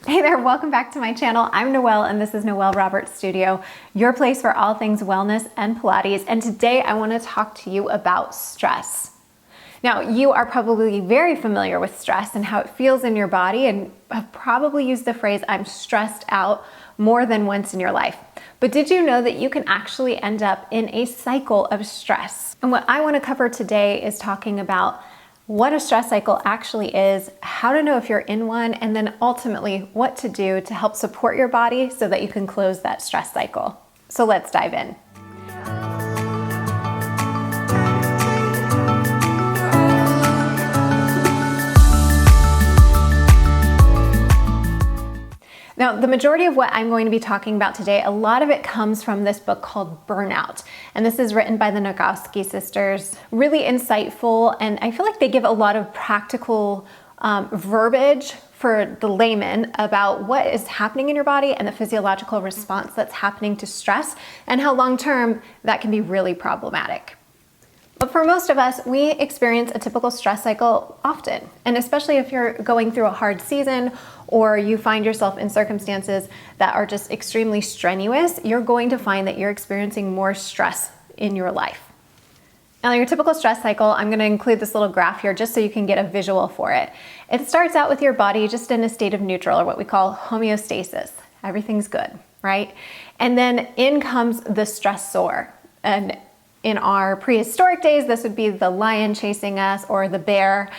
Hey there, welcome back to my channel. I'm Noelle and this is Noelle Roberts Studio, your place for all things wellness and Pilates. And today I want to talk to you about stress. Now, you are probably very familiar with stress and how it feels in your body and have probably used the phrase, I'm stressed out, more than once in your life. But did you know that you can actually end up in a cycle of stress? And what I want to cover today is talking about what a stress cycle actually is, how to know if you're in one, and then ultimately what to do to help support your body so that you can close that stress cycle. So let's dive in. Now, the majority of what I'm going to be talking about today, a lot of it comes from this book called Burnout. And this is written by the Nagoski sisters. Really insightful, and I feel like they give a lot of practical verbiage for the layman about what is happening in your body and the physiological response that's happening to stress and how long-term that can be really problematic. But for most of us, we experience a typical stress cycle often. And especially if you're going through a hard season or you find yourself in circumstances that are just extremely strenuous, you're going to find that you're experiencing more stress in your life. Now, your typical stress cycle, I'm going to include this little graph here just so you can get a visual for it. It starts out with your body just in a state of neutral, or what we call homeostasis. Everything's good, right? And then in comes the stressor. And in our prehistoric days, this would be the lion chasing us or the bear,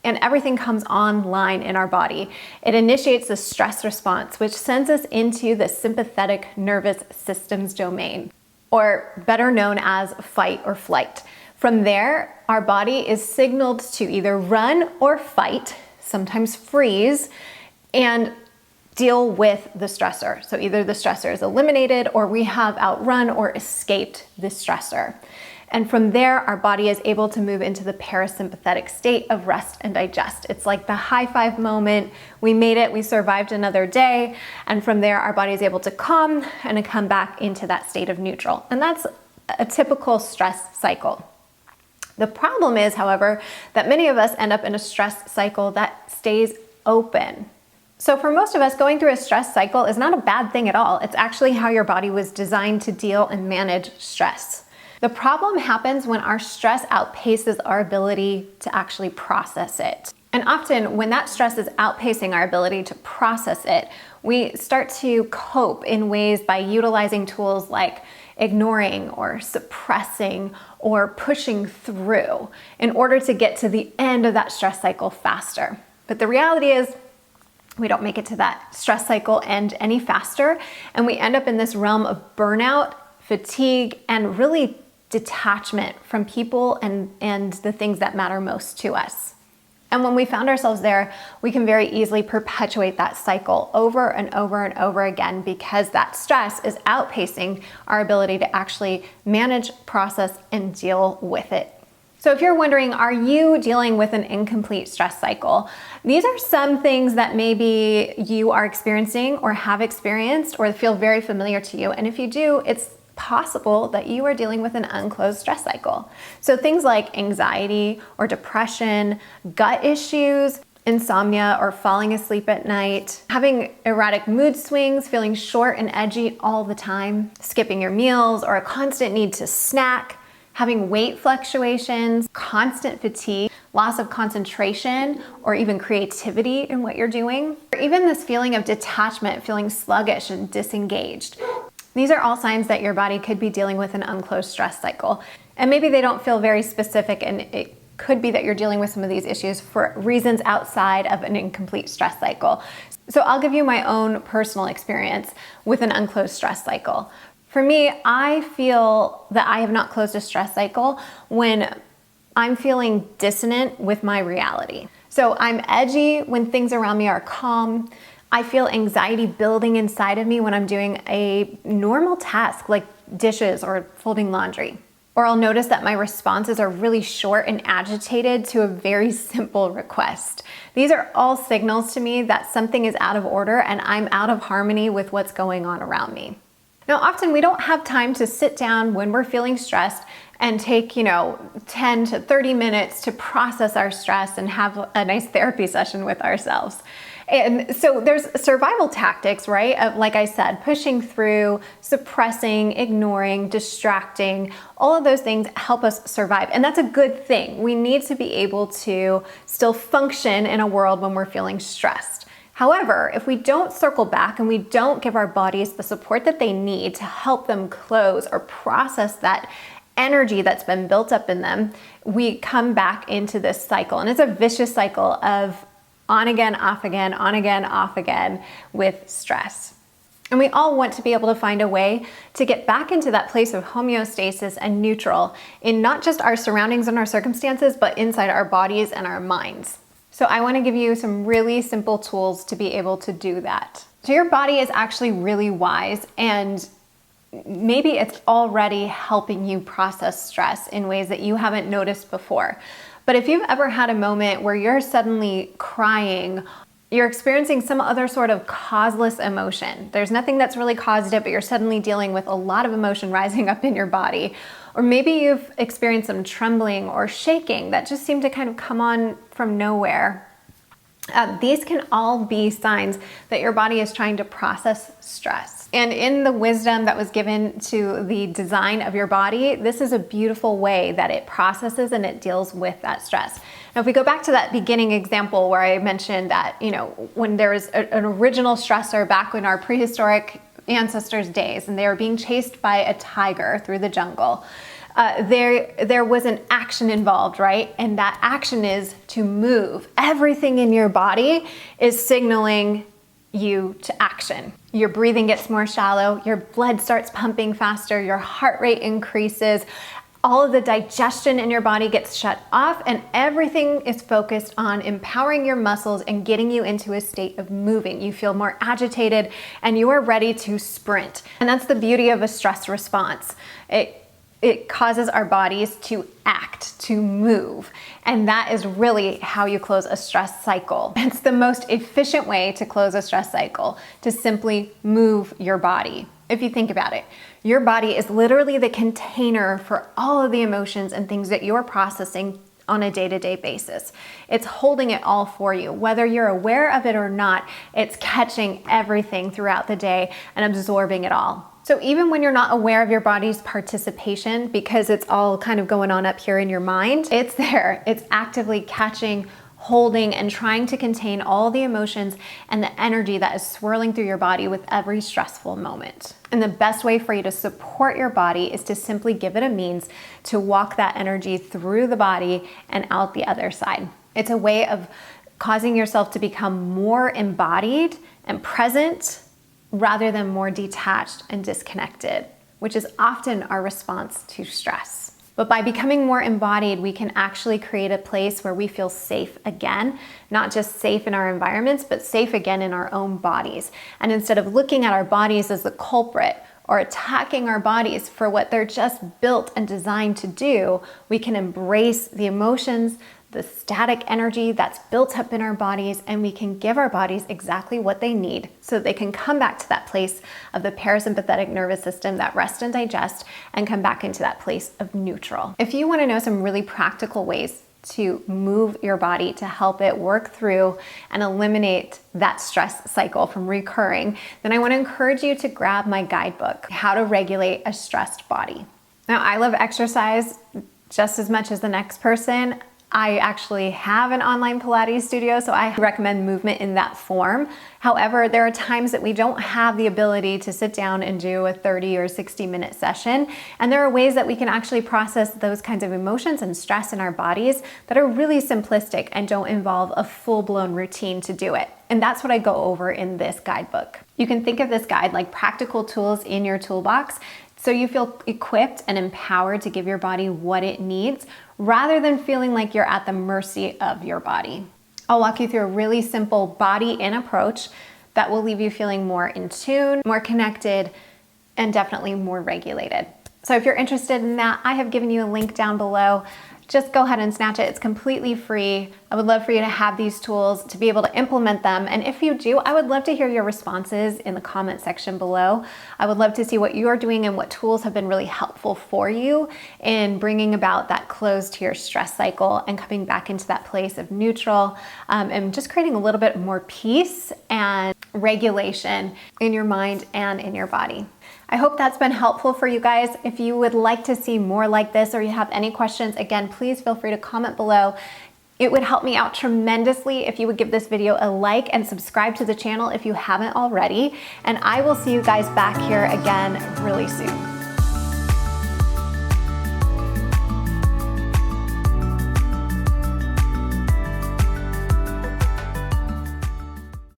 and everything comes online in our body. It initiates the stress response, which sends us into the sympathetic nervous systems domain, or better known as fight or flight. From there, our body is signaled to either run or fight, sometimes freeze, and deal with the stressor. So either the stressor is eliminated or we have outrun or escaped the stressor. And from there, our body is able to move into the parasympathetic state of rest and digest. It's like the high five moment. We made it, we survived another day. And from there, our body is able to calm and come back into that state of neutral. And that's a typical stress cycle. The problem is, however, that many of us end up in a stress cycle that stays open. So for most of us, going through a stress cycle is not a bad thing at all. It's actually how your body was designed to deal and manage stress. The problem happens when our stress outpaces our ability to actually process it. And often when that stress is outpacing our ability to process it, we start to cope in ways by utilizing tools like ignoring or suppressing or pushing through in order to get to the end of that stress cycle faster. But the reality is, we don't make it to that stress cycle end any faster, and we end up in this realm of burnout, fatigue, and really detachment from people and the things that matter most to us. And when we found ourselves there, we can very easily perpetuate that cycle over and over and over again because that stress is outpacing our ability to actually manage, process, and deal with it. So if you're wondering, are you dealing with an incomplete stress cycle? These are some things that maybe you are experiencing or have experienced or feel very familiar to you. And if you do, it's possible that you are dealing with an unclosed stress cycle. So things like anxiety or depression, gut issues, insomnia or falling asleep at night, having erratic mood swings, feeling short and edgy all the time, skipping your meals or a constant need to snack, having weight fluctuations, constant fatigue, loss of concentration, or even creativity in what you're doing, or even this feeling of detachment, feeling sluggish and disengaged. These are all signs that your body could be dealing with an unclosed stress cycle. And maybe they don't feel very specific, and it could be that you're dealing with some of these issues for reasons outside of an incomplete stress cycle. So I'll give you my own personal experience with an unclosed stress cycle. For me, I feel that I have not closed a stress cycle when I'm feeling dissonant with my reality. So I'm edgy when things around me are calm. I feel anxiety building inside of me when I'm doing a normal task like dishes or folding laundry. Or I'll notice that my responses are really short and agitated to a very simple request. These are all signals to me that something is out of order and I'm out of harmony with what's going on around me. Now, often we don't have time to sit down when we're feeling stressed and take, 10 to 30 minutes to process our stress and have a nice therapy session with ourselves. And so there's survival tactics, right? Of, like I said, pushing through, suppressing, ignoring, distracting, all of those things help us survive. And that's a good thing. We need to be able to still function in a world when we're feeling stressed. However, if we don't circle back and we don't give our bodies the support that they need to help them close or process that energy that's been built up in them, we come back into this cycle. And it's a vicious cycle of on again, off again, on again, off again with stress. And we all want to be able to find a way to get back into that place of homeostasis and neutral in not just our surroundings and our circumstances, but inside our bodies and our minds. So I want to give you some really simple tools to be able to do that. So your body is actually really wise, and maybe it's already helping you process stress in ways that you haven't noticed before. But if you've ever had a moment where you're suddenly crying, you're experiencing some other sort of causeless emotion, there's nothing that's really caused it, but you're suddenly dealing with a lot of emotion rising up in your body. Or maybe you've experienced some trembling or shaking that just seem to kind of come on from nowhere. These can all be signs that your body is trying to process stress. And in the wisdom that was given to the design of your body, this is a beautiful way that it processes and it deals with that stress. Now, if we go back to that beginning example where I mentioned that, when there was an original stressor back in our prehistoric ancestors' days and they were being chased by a tiger through the jungle, there was an action involved, right? And that action is to move. Everything in your body is signaling you to action. Your breathing gets more shallow, your blood starts pumping faster, your heart rate increases, all of the digestion in your body gets shut off, and everything is focused on empowering your muscles and getting you into a state of moving. You feel more agitated and you are ready to sprint. And that's the beauty of a stress response. It causes our bodies to act, to move. And that is really how you close a stress cycle. It's the most efficient way to close a stress cycle, to simply move your body. If you think about it, your body is literally the container for all of the emotions and things that you're processing on a day-to-day basis. It's holding it all for you. Whether you're aware of it or not, it's catching everything throughout the day and absorbing it all. So even when you're not aware of your body's participation, because it's all kind of going on up here in your mind, it's there. It's actively catching, holding, and trying to contain all the emotions and the energy that is swirling through your body with every stressful moment. And the best way for you to support your body is to simply give it a means to walk that energy through the body and out the other side. It's a way of causing yourself to become more embodied and present rather than more detached and disconnected, which is often our response to stress. But by becoming more embodied, we can actually create a place where we feel safe again, not just safe in our environments, but safe again in our own bodies. And instead of looking at our bodies as the culprit or attacking our bodies for what they're just built and designed to do, we can embrace the emotions, the static energy that's built up in our bodies, and we can give our bodies exactly what they need so they can come back to that place of the parasympathetic nervous system that rest and digest and come back into that place of neutral. If you want to know some really practical ways to move your body to help it work through and eliminate that stress cycle from recurring, then I want to encourage you to grab my guidebook, How to Regulate a Stressed Body. Now, I love exercise just as much as the next person. I actually have an online Pilates studio, so I recommend movement in that form. However, there are times that we don't have the ability to sit down and do a 30 or 60-minute session. And there are ways that we can actually process those kinds of emotions and stress in our bodies that are really simplistic and don't involve a full-blown routine to do it. And that's what I go over in this guidebook. You can think of this guide like practical tools in your toolbox, so you feel equipped and empowered to give your body what it needs, rather than feeling like you're at the mercy of your body. I'll walk you through a really simple body-in approach that will leave you feeling more in tune, more connected, and definitely more regulated. So if you're interested in that, I have given you a link down below just go ahead and snatch it. It's completely free. I would love for you to have these tools, to be able to implement them. And if you do, I would love to hear your responses in the comment section below. I would love to see what you're doing and what tools have been really helpful for you in bringing about that close to your stress cycle and coming back into that place of neutral, and just creating a little bit more peace and regulation in your mind and in your body. I hope that's been helpful for you guys. If you would like to see more like this or you have any questions, again, please feel free to comment below. It would help me out tremendously if you would give this video a like and subscribe to the channel if you haven't already. And I will see you guys back here again really soon.